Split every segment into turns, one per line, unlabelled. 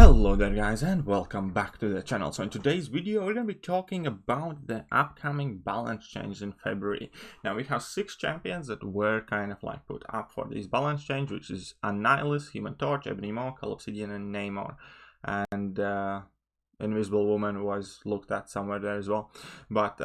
Hello there guys, and welcome back to the channel. So in today's video we're going to be talking about the upcoming balance change in February. Now we have 6 champions that were kind of like put up for this balance change, which is Annihilus, Human Torch, Ebony Maw, Cull Obsidian and Namor. And Invisible Woman was looked at somewhere there as well. But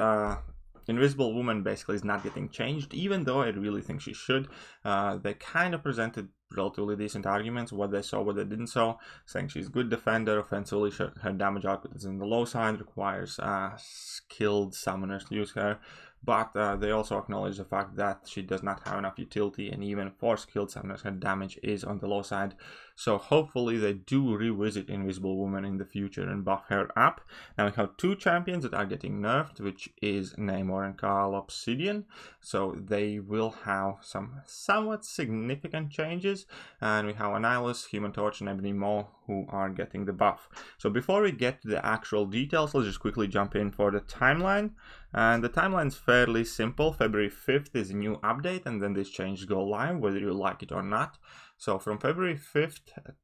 Invisible Woman basically is not getting changed, even though I really think she should. They kind of presented relatively decent arguments, what they saw, what they didn't saw, saying she's a good defender, offensively her damage output is in the low side, requires skilled summoners to use her, but they also acknowledge the fact that she does not have enough utility, and even for skilled summoners her damage is on the low side. So hopefully they do revisit Invisible Woman in the future and buff her up. Now we have 2 champions that are getting nerfed, which is Namor and Cull Obsidian, so they will have some somewhat significant changes. And we have Annihilus, Human Torch and Ebony Maw who are getting the buff. So before we get to the actual details, let's just quickly jump in for the timeline. And the timeline is fairly simple. February 5th is a new update, and then these changes go live whether you like it or not. So from February 5th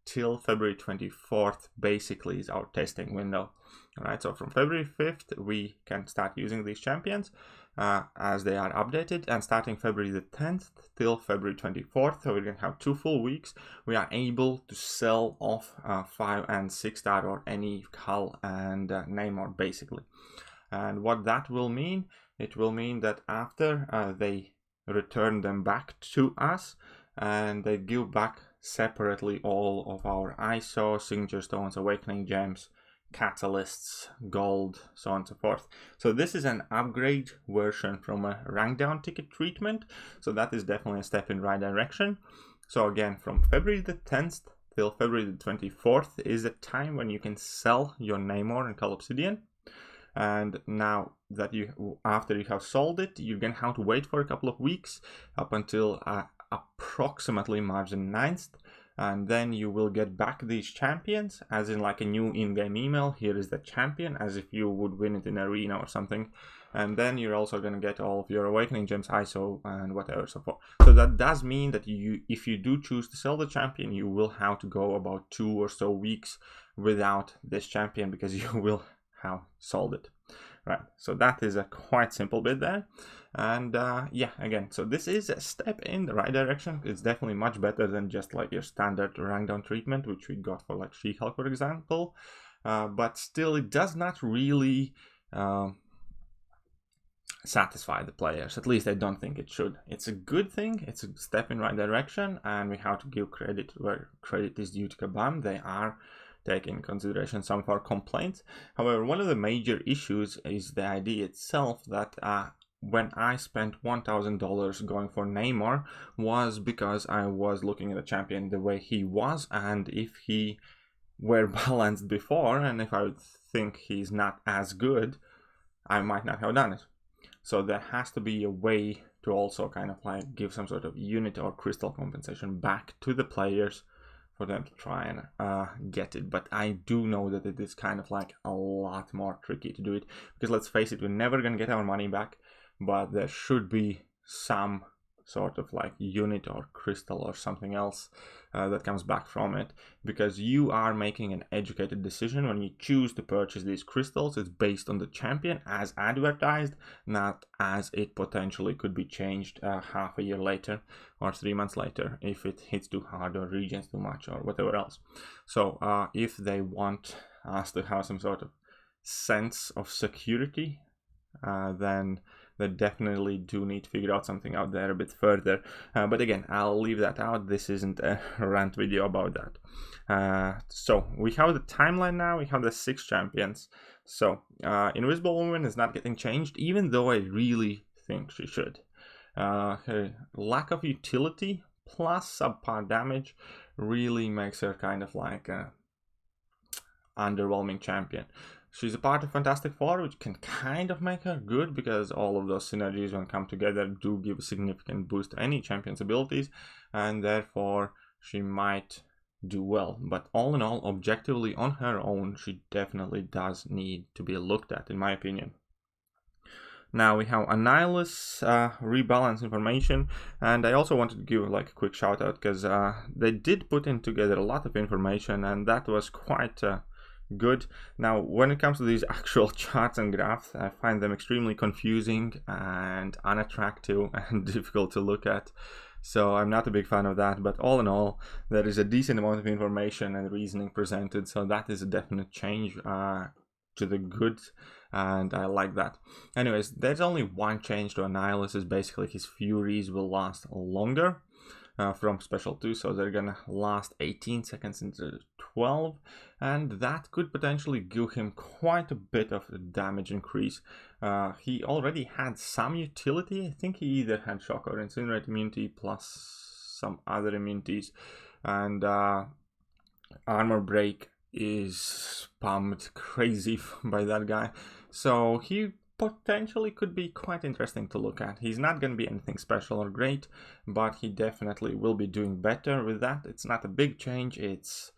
till February 24th basically is our testing window. Alright, so from February 5th we can start using these champions as they are updated, and starting February the 10th till February 24th, so we're going to have 2 full weeks, we are able to sell off 5 and 6 star or any Cull and Namor basically. And what that will mean, it will mean that after they return them back to us, and they give back separately all of our ISO, signature stones, awakening gems, catalysts, gold, so on and so forth. So this is an upgrade version from a rank down ticket treatment, so that is definitely a step in the right direction. So again, from February the 10th till February the 24th is the time when you can sell your Namor and Cull Obsidian. And now that after you have sold it, you're gonna have to wait for a couple of weeks up until approximately March the 9th, and then you will get back these champions as in like a new in-game email. Here is the champion, as if you would win it in arena or something. And then you're also going to get all of your awakening gems, ISO and whatever, so forth. So that does mean that if you do choose to sell the champion, you will have to go about 2 or so weeks without this champion because you will have sold it. Right, so that is a quite simple bit there. And yeah, again, so this is a step in the right direction. It's definitely much better than just like your standard rank down treatment, which we got for like She-Hulk, for example. But still, it does not really satisfy the players. At least I don't think it should. It's a good thing, it's a step in the right direction, and we have to give credit where credit is due to Kabam. They are taking into consideration some of our complaints. However, one of the major issues is the idea itself that when I spent $1,000 going for Namor was because I was looking at the champion the way he was, and if he were balanced before, and if I would think he's not as good, I might not have done it. So there has to be a way to also kind of like give some sort of unit or crystal compensation back to the players for them to try and get it. But I do know that it is kind of like a lot more tricky to do it, because let's face it, we're never going to get our money back, but there should be some sort of like unit or crystal or something else that comes back from it, because you are making an educated decision when you choose to purchase these crystals. It's based on the champion as advertised, not as it potentially could be changed half a year later or 3 months later if it hits too hard or regens too much or whatever else. So if they want us to have some sort of sense of security, then they definitely do need to figure out something out there a bit further. But again, I'll leave that out. This isn't a rant video about that. So we have the timeline now. We have the 6 champions. So Invisible Woman is not getting changed, even though I really think she should. Her lack of utility plus subpar damage really makes her kind of like a underwhelming champion. She's a part of Fantastic Four, which can kind of make her good, because all of those synergies when come together do give a significant boost to any champion's abilities, and therefore she might do well. But all in all, objectively on her own, she definitely does need to be looked at, in my opinion. Now we have Annihilus rebalance information, and I also wanted to give like a quick shout out because they did put in together a lot of information, and that was quite good. Now when it comes to these actual charts and graphs, I find them extremely confusing and unattractive and difficult to look at. So I'm not a big fan of that, but all in all, there is a decent amount of information and reasoning presented, so that is a definite change to the good, and I like that. Anyways, there's only one change to Annihilus, is basically his Furies will last longer from Special 2, so they're gonna last 18 seconds instead of 12, and that could potentially give him quite a bit of a damage increase. He already had some utility. I think he either had Shock or Incinerate immunity plus some other immunities, and Armor Break is pumped crazy by that guy, so he potentially could be quite interesting to look at. He's not going to be anything special or great, but he definitely will be doing better with that. It's not a big change, it's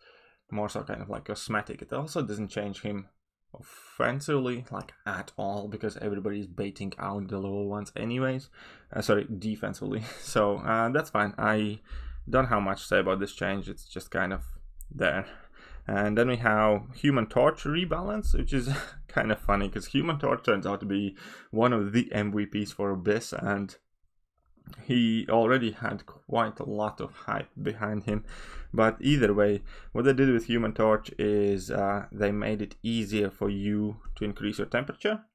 more so kind of like cosmetic. It also doesn't change him offensively like at all, because everybody's baiting out the lower ones anyways. Sorry, defensively. So that's fine. I don't have much to say about this change, it's just kind of there. And then we have Human Torch rebalance, which is kind of funny because Human Torch turns out to be one of the MVPs for Abyss, and he already had quite a lot of hype behind him. But either way, what they did with Human Torch is they made it easier for you to increase your temperature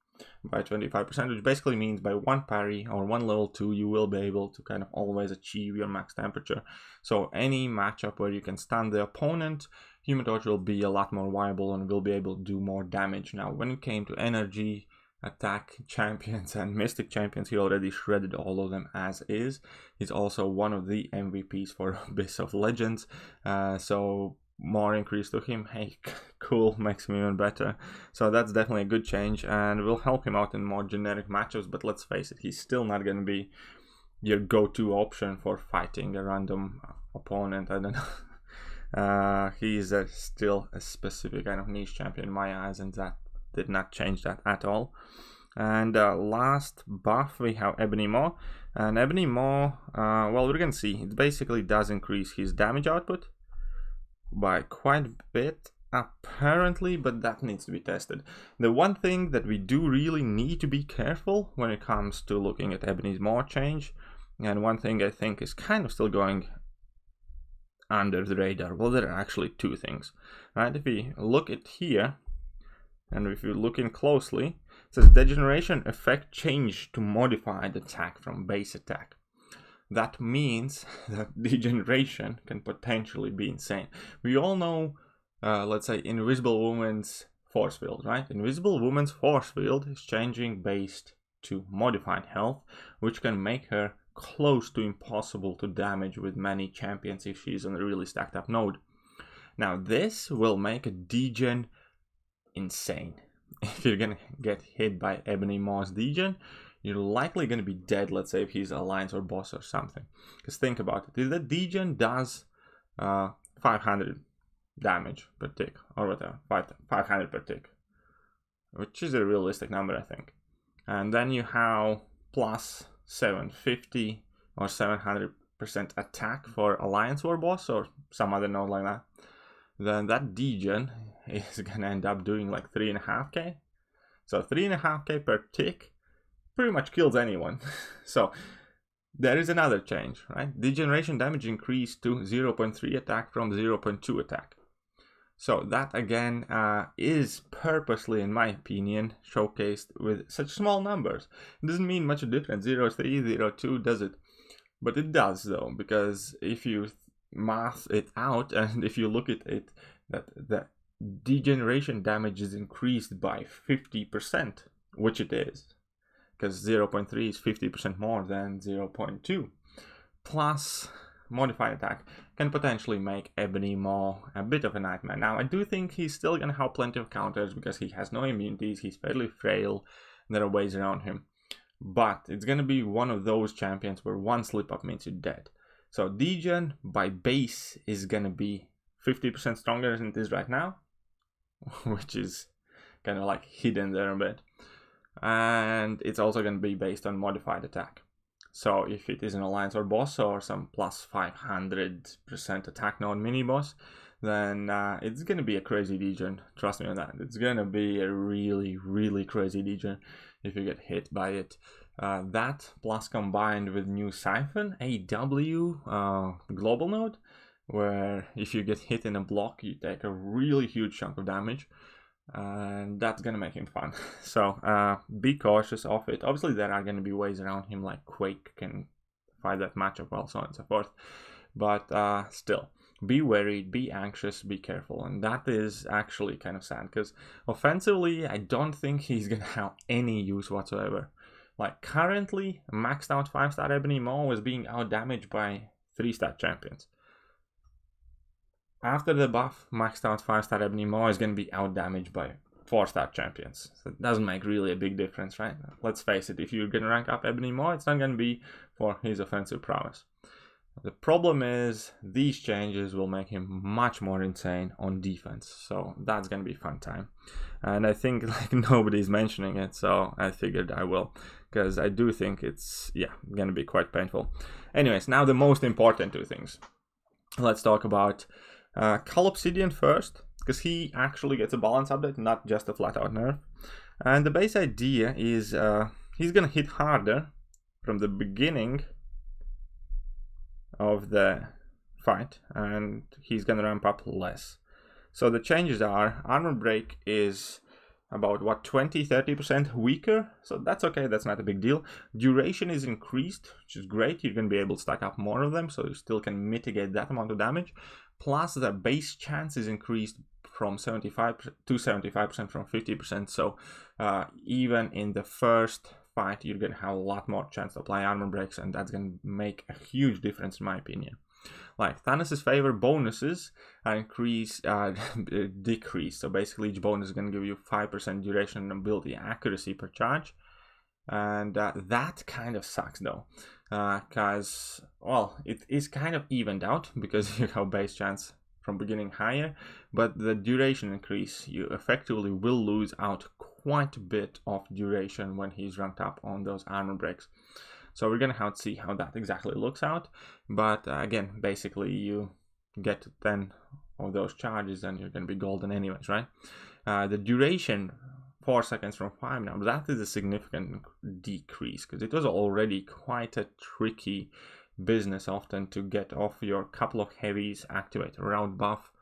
by 25%, which basically means by one parry or one level 2 you will be able to kind of always achieve your max temperature. So any matchup where you can stun the opponent, Human Torch will be a lot more viable and will be able to do more damage. Now when it came to energy attack champions and mystic champions, he already shredded all of them as is. He's also one of the MVPs for Abyss of Legends, so more increase to him, hey, cool, makes him even better. So that's definitely a good change and will help him out in more generic matchups, but let's face it, he's still not going to be your go-to option for fighting a random opponent. I don't know. He's still a specific kind of niche champion in my eyes, and that did not change that at all. And last buff we have Ebony Maw, and Ebony Maw, well, we're gonna see, it basically does increase his damage output by quite a bit apparently, but that needs to be tested. The one thing that we do really need to be careful when it comes to looking at Ebony's Maw change, and one thing I think is kind of still going under the radar, well, there are actually two things, right? If we look at here, and if you look in closely, it says degeneration effect change to modified attack from base attack. That means that degeneration can potentially be insane. We all know, let's say, Invisible Woman's force field, right? Invisible Woman's force field is changing based to modified health, which can make her close to impossible to damage with many champions if she's on a really stacked up node. Now this will make a degen insane. If you're gonna get hit by Ebony Maw's degen, you're likely going to be dead, let's say if he's alliance or boss or something. Because think about it, if the degen does 500 damage per tick, or whatever, 500 per tick, which is a realistic number, I think. And then you have plus 750 or 700% attack for alliance or boss or some other node like that. Then that degen is going to end up doing like 3.5k. So 3.5k per tick pretty much kills anyone. So there is another change, right? Degeneration damage increased to 0.3 attack from 0.2 attack. So that again is purposely, in my opinion, showcased with such small numbers. It doesn't mean much difference, 0.3, 0.2, does it? But it does though, because if you math it out and if you look at it, that the degeneration damage is increased by 50%, which it is. Because 0.3 is 50% more than 0.2. Plus modified attack can potentially make Ebony Maw a bit of a nightmare. Now I do think he's still going to have plenty of counters because he has no immunities, he's fairly frail, there are ways around him. But it's going to be one of those champions where one slip up means you're dead. So degen by base is going to be 50% stronger than it is right now, which is kind of like hidden there a bit. and it's also going to be based on modified attack. So if it is an alliance or boss or some plus 500% attack node mini boss, then it's going to be a crazy degen. Trust me on that. It's going to be a really crazy degen if you get hit by it. That plus combined with new Siphon, AW, global node, where if you get hit in a block, you take a really huge chunk of damage. And that's gonna make him fun. So be cautious of it. Obviously there are gonna be ways around him, like Quake can fight that matchup well, so on and so forth, but still be worried, be anxious, be careful. And that is actually kind of sad, because offensively I don't think he's gonna have any use whatsoever. Like currently maxed out 5-star Ebony Maw was being outdamaged by 3-star champions. After the buff, maxed out 5-star Ebony Maw is going to be outdamaged by 4-star champions. So it doesn't make really a big difference, right? Let's face it, if you're going to rank up Ebony Maw, it's not going to be for his offensive prowess. The problem is these changes will make him much more insane on defense. So that's going to be a fun time. And I think like nobody's mentioning it, so I figured I will, because I do think it's, yeah, going to be quite painful. Anyways, now the most important two things. Let's talk about Cull Obsidian first, because he actually gets a balance update, not just a flat out nerf. And the base idea is he's gonna hit harder from the beginning of the fight, and he's gonna ramp up less. So the changes are armor break is about what, 20-30% weaker, so that's okay, that's not a big deal. Duration is increased, which is great. You're going to be able to stack up more of them, so you still can mitigate that amount of damage. Plus the base chance is increased from 75 to 75% from 50%, so even in the first fight you're going to have a lot more chance to apply armor breaks, and that's going to make a huge difference in my opinion. Like Thanos' favor bonuses are decreased. So basically each bonus is going to give you 5% duration and ability accuracy per charge. And that kind of sucks though. Because, well, it is kind of evened out because you have base chance from beginning higher. But the duration increase, you effectively will lose out quite a bit of duration when he's ranked up on those armor breaks. So we're going to have to see how that exactly looks out. But again, basically you get 10 of those charges and you're going to be golden anyways, right? The duration, 4 seconds from 5 now, that is a significant decrease, because it was already quite a tricky business often to get off your couple of heavies, activate a round buff,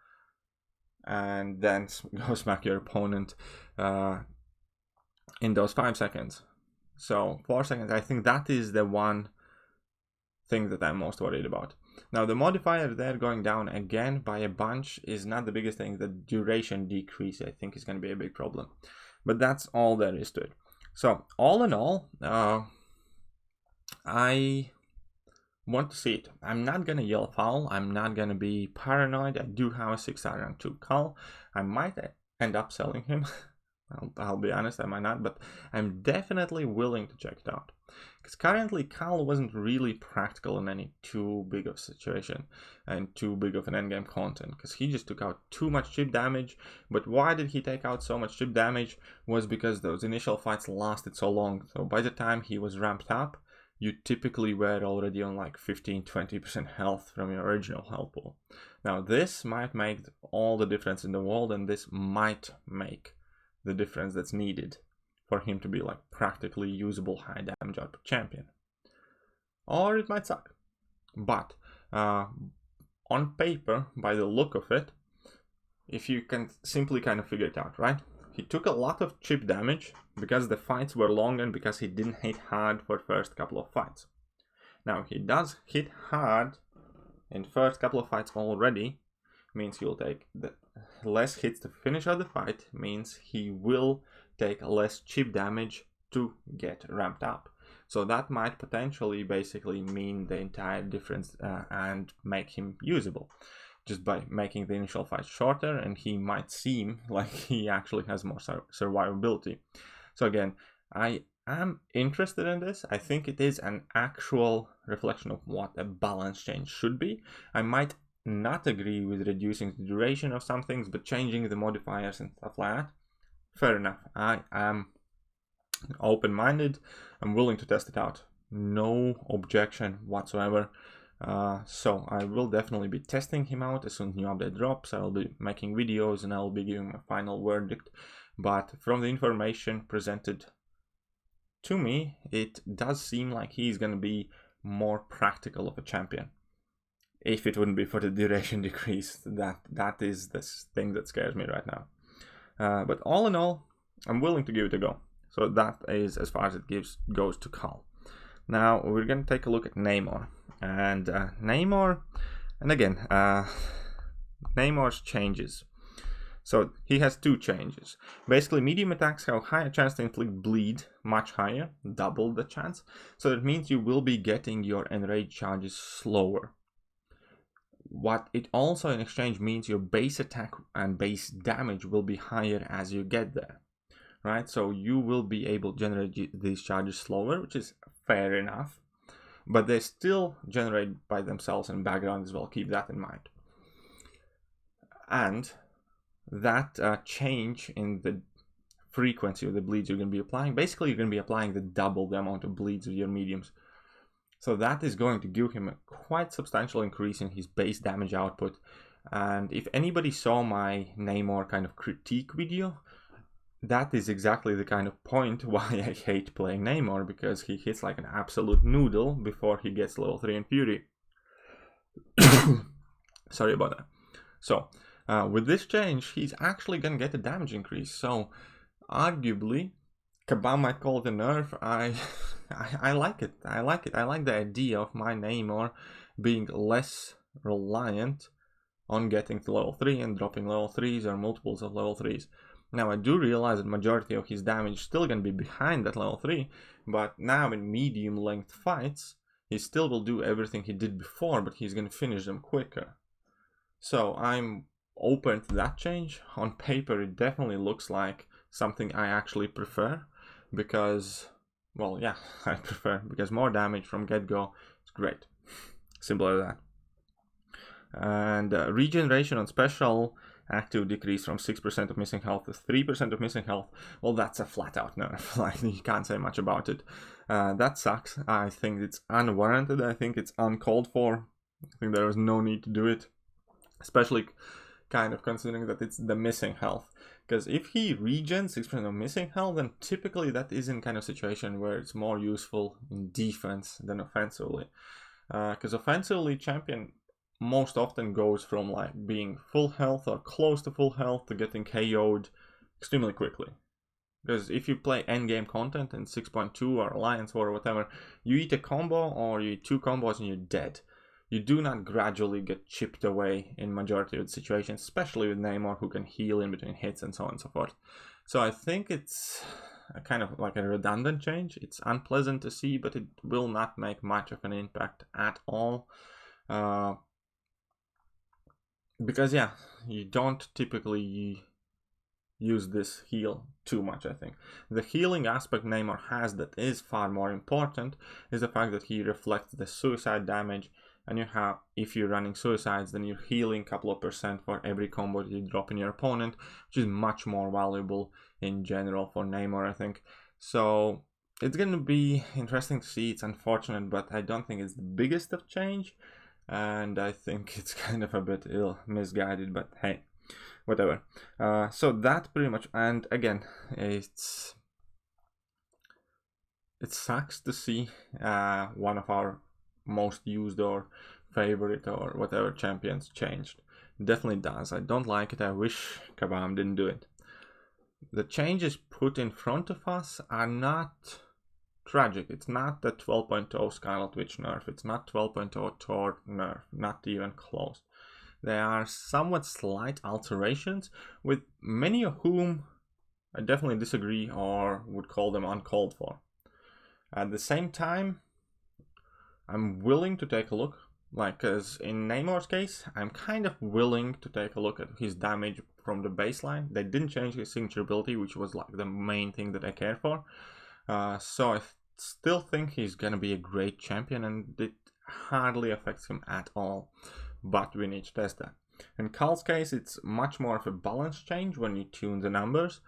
and then go smack your opponent in those 5 seconds. So 4 seconds, I think that is the one thing that I'm most worried about. Now the modifier there going down again by a bunch is not the biggest thing. The duration decrease I think is going to be a big problem. But that's all there is to it. So all in all, I want to see it. I'm not going to yell foul. I'm not going to be paranoid. I do have a 6-star rank 2 Cull. I might end up selling him. I'll be honest, I might not, but I'm definitely willing to check it out. Because currently Cull wasn't really practical in any too big of a situation and too big of an endgame content, because he just took out too much chip damage. But why did he take out so much chip damage? Was because those initial fights lasted so long. So by the time he was ramped up, you typically were already on like 15-20% health from your original health pool. Now this might make all the difference in the world, and this might make the difference that's needed for him to be like practically usable high damage output champion. Or it might suck. But on paper, by the look of it, if you can simply kind of figure it out, right? He took a lot of chip damage because the fights were long and because he didn't hit hard for first couple of fights. Now he does hit hard in first couple of fights already, means he'll take the less hits to finish out the fight, means he will take less chip damage to get ramped up. So that might potentially basically mean the entire difference and make him usable, just by making the initial fight shorter, and he might seem like he actually has more survivability. So again, I am interested in this. I think it is an actual reflection of what a balance change should be. I might not agree with reducing the duration of some things, but changing the modifiers and stuff like that, fair enough. I am open-minded. I'm willing to test it out. No objection whatsoever. So I will definitely be testing him out as soon as new update drops. I will be making videos and I will be giving my final verdict. But from the information presented to me, it does seem like he's going to be more practical of a champion. If it wouldn't be for the duration decrease, that is the thing that scares me right now. But all in all, I'm willing to give it a go. So that is as far as it goes to Cull. Now we're going to take a look at Namor. And Namor, and again, Namor's changes. So he has two changes. Basically, medium attacks have a higher chance to inflict bleed, much higher, double the chance. So that means you will be getting your enrage charges slower. What it also in exchange means your base attack and base damage will be higher as you get there. Right? So you will be able to generate these charges slower, which is fair enough. But they still generate by themselves in background as well. Keep that in mind. And that change in the frequency of the bleeds you're going to be applying, basically you're going to be applying the double the amount of bleeds of your mediums. So that is going to give him a quite substantial increase in his base damage output. And if anybody saw my Namor kind of critique video, that is exactly the kind of point why I hate playing Namor, because he hits like an absolute noodle before he gets level 3 in Fury. Sorry about that. So, with this change, he's actually going to get a damage increase. So, arguably, Kabam might call it a nerf. I like it. I like it. I like the idea of my Namor being less reliant on getting to level 3 and dropping level 3s or multiples of level 3s. Now, I do realize that majority of his damage is still going to be behind that level 3, but now in medium length fights, he still will do everything he did before, but he's going to finish them quicker. So I'm open to that change. On paper, it definitely looks like something I actually prefer, because, well, yeah, I prefer, because more damage from get-go is great. Simple as that. And regeneration on special active decrease from 6% of missing health to 3% of missing health. Well, that's a flat out nerf. Like, you can't say much about it. That sucks. I think it's unwarranted. I think it's uncalled for. I think there is no need to do it, especially kind of considering that it's the missing health. Because if he regens 6% of missing health, then typically that is in kind of situation where it's more useful in defense than offensively. Because offensively, champion most often goes from like being full health or close to full health to getting KO'd extremely quickly. Because if you play endgame content in 6.2 or Alliance War or whatever, you eat a combo or you eat 2 combos and you're dead. You do not gradually get chipped away in majority of the situations, especially with Namor, who can heal in between hits and so on and so forth. So I think it's a kind of like a redundant change. It's unpleasant to see, but it will not make much of an impact at all. Because yeah, you don't typically use this heal too much, I think. The healing aspect Namor has that is far more important is the fact that he reflects the suicide damage, and you have, if you're running suicides, then you're healing a couple of % for every combo that you drop in your opponent, which is much more valuable in general for Namor, I think. So it's going to be interesting to see. It's unfortunate, but I don't think it's the biggest of change. And I think it's kind of a bit misguided, but hey, whatever. So that pretty much, and again, it sucks to see one of our most used or favorite or whatever champions changed. It definitely does. I don't like it. I wish Kabam didn't do it. The changes put in front of us are not tragic. It's not the 12.0 Scarlet Witch nerf. It's not 12.0 Thor nerf. Not even close. They are somewhat slight alterations, with many of whom I definitely disagree or would call them uncalled for. At the same time, I'm willing to take a look. Like, as in Namor's case, I'm kind of willing to take a look at his damage from the baseline. They didn't change his signature ability, which was like the main thing that I care for. So I still think he's gonna be a great champion, and it hardly affects him at all. But we need to test that. In Cull's case, it's much more of a balance change when you tune the numbers.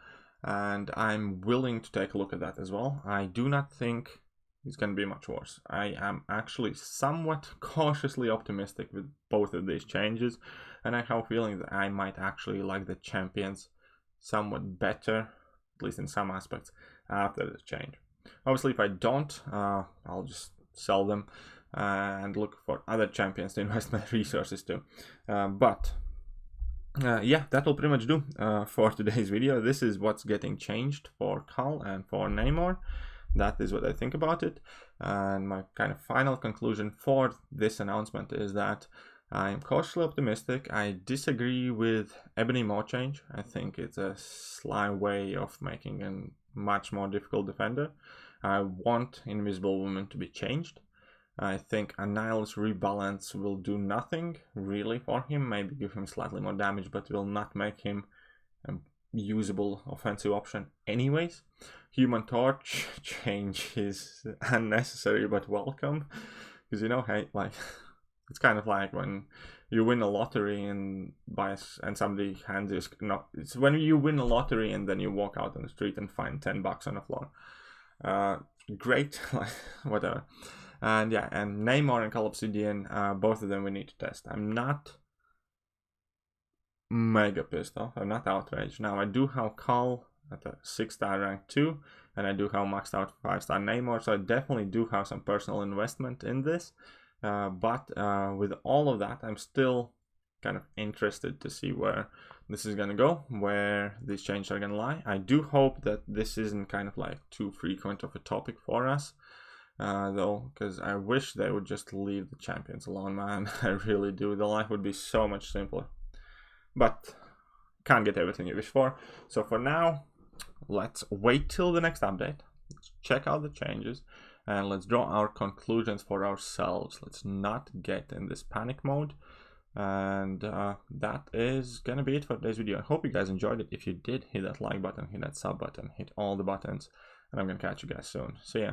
and I'm willing to take a look at that as well. I do not think it's going to be much worse. I am actually somewhat cautiously optimistic with both of these changes, and I have a feeling that I might actually like the champions somewhat better, at least in some aspects, after this change. Obviously, if I don't, I'll just sell them and look for other champions to invest my resources to. Yeah, that will pretty much do for today's video. This is what's getting changed for Cull and for Namor. That is what I think about it. And my kind of final conclusion for this announcement is that I am cautiously optimistic. I disagree with Ebony Maw change. I think it's a sly way of making a much more difficult defender. I want Invisible Woman to be changed. I think Annihilus rebalance will do nothing really for him, maybe give him slightly more damage, but will not make him a usable offensive option anyways. Human Torch change is unnecessary but welcome, because you know, hey, like, it's kind of like when you win a lottery and somebody hands you, no, it's when you win a lottery and then you walk out on the street and find $10 on the floor. Great, like, whatever. And yeah, and Namor and Cull Obsidian, both of them we need to test. I'm not mega pissed off. I'm not outraged. Now, I do have Cull at a 6-star rank 2, and I do have maxed out 5-star Namor, so I definitely do have some personal investment in this. But with all of that, I'm still kind of interested to see where this is going to go, where these changes are going to lie. I do hope that this isn't kind of like too frequent of a topic for us. Though, because I wish they would just leave the champions alone, man. I really do. The life would be so much simpler. But can't get everything you wish for. So for now, let's wait till the next update. Let's check out the changes and let's draw our conclusions for ourselves. Let's not get in this panic mode. And that is gonna be it for today's video. I hope you guys enjoyed it. If you did, hit that like button, hit that sub button, hit all the buttons, and I'm gonna catch you guys soon. See ya.